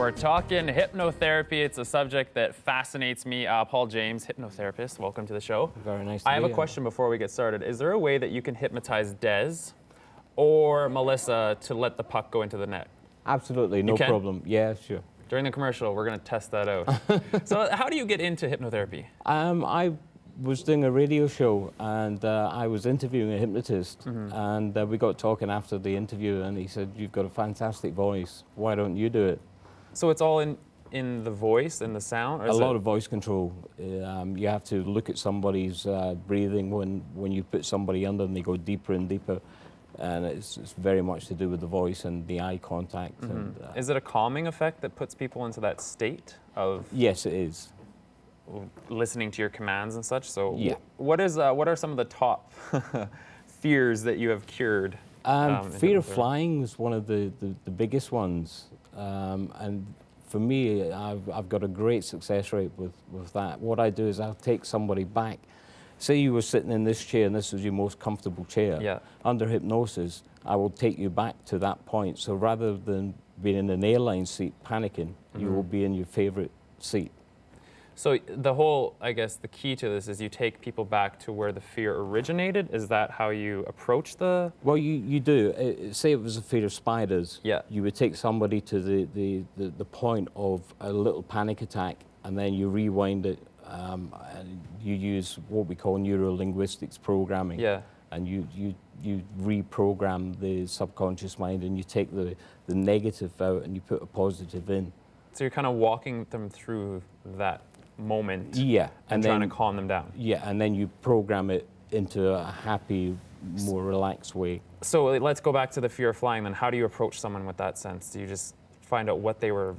We're talking hypnotherapy. It's a subject that fascinates me. Paul James, hypnotherapist, welcome to the show. Very nice to be I have a here. question before we get started. Is there a way that you can hypnotize Des or Melissa to let the puck go into the net? Absolutely, no problem. Yeah, sure. During the commercial, we're going to test that out. So how do you get into hypnotherapy? I was doing a radio show and I was interviewing a hypnotist, and we got talking after the interview, and he said, "You've got a fantastic voice. Why don't you do it?" So it's all in the voice and the sound? Or A lot of voice control. You have to look at somebody's breathing when you put somebody under and they go deeper and deeper. And it's very much to do with the voice and the eye contact. And, is it a calming effect that puts people into that state of... Yes, it is. Listening to your commands and such? So yeah. What are some of the top fears that you have cured? Fear of flying is one of the biggest ones. And for me, I've got a great success rate with that. What I do is I'll take somebody back. Say you were sitting in this chair and this was your most comfortable chair. Yeah. Under hypnosis, I will take you back to that point. So rather than being in an airline seat panicking, you will be in your favorite seat. So the whole, I guess, the key to this is you take people back to where the fear originated. Is that how you approach the... Well, you do. Say it was a fear of spiders. Yeah. You would take somebody to the point of a little panic attack, and then you rewind it. And you use what we call neuro-linguistics programming. Yeah. And you reprogram the subconscious mind, and you take the negative out and you put a positive in. So you're kind of walking them through that moment. Yeah. And trying to calm them down. Yeah, and then you program it into a happy, more relaxed way. So let's go back to the fear of flying then. How do you approach someone with that sense? Do you just find out what their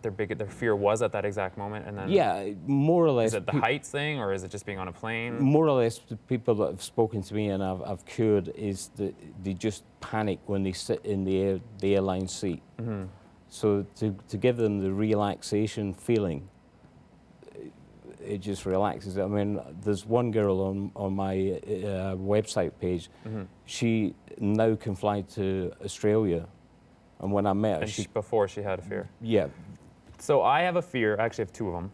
fear was at that exact moment, and then... Yeah, more or less. Is it the heights thing, or is it just being on a plane? More or less, the people that have spoken to me and I've cured is that they just panic when they sit in the airline seat. So to give them the relaxation feeling, it just relaxes. I mean, there's one girl on my website page. She now can fly to Australia. And when I met her, before she had a fear. Yeah. So I have a fear. I actually have two of them.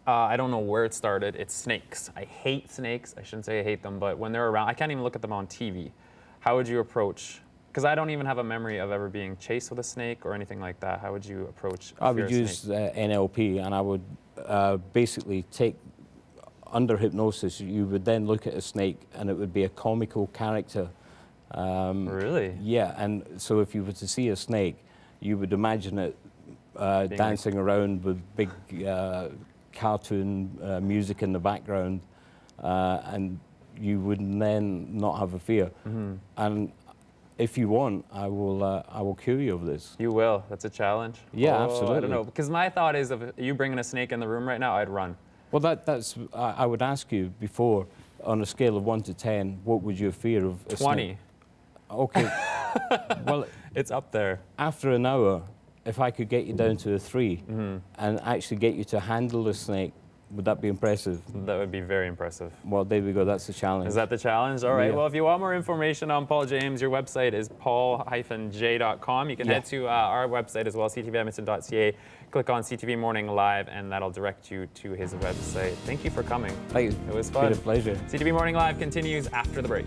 I don't know where it started. It's snakes. I hate snakes. I shouldn't say I hate them, but when they're around, I can't even look at them on TV. How would you approach? Because I don't even have a memory of ever being chased with a snake or anything like that. How would you approach? I would use NLP, and I would basically take, under hypnosis, you would then look at a snake, and it would be a comical character. Really? Yeah, and so if you were to see a snake, you would imagine it dancing around with big cartoon music in the background, and you would then not have a fear. And if you want, I will cure you of this. You will? That's a challenge? Yeah, absolutely. I don't know, because my thought is, if you bringing a snake in the room right now, I'd run. Well, that's I would ask you before, on a scale of 1 to 10, what would your fear of a 20. Snake? Okay. Well, it's up there. After an hour, if I could get you down to a 3 and actually get you to handle the snake, would that be impressive? That would be very impressive. Well, there we go. That's the challenge. Is that the challenge? All right. Yeah. Well, if you want more information on Paul James, your website is paul-j.com. You can head to our website as well, ctv.mpg.ca. Click on CTV Morning Live, and that'll direct you to his website. Thank you for coming. Thank you. It was fun. It's been a pleasure. CTV Morning Live continues after the break.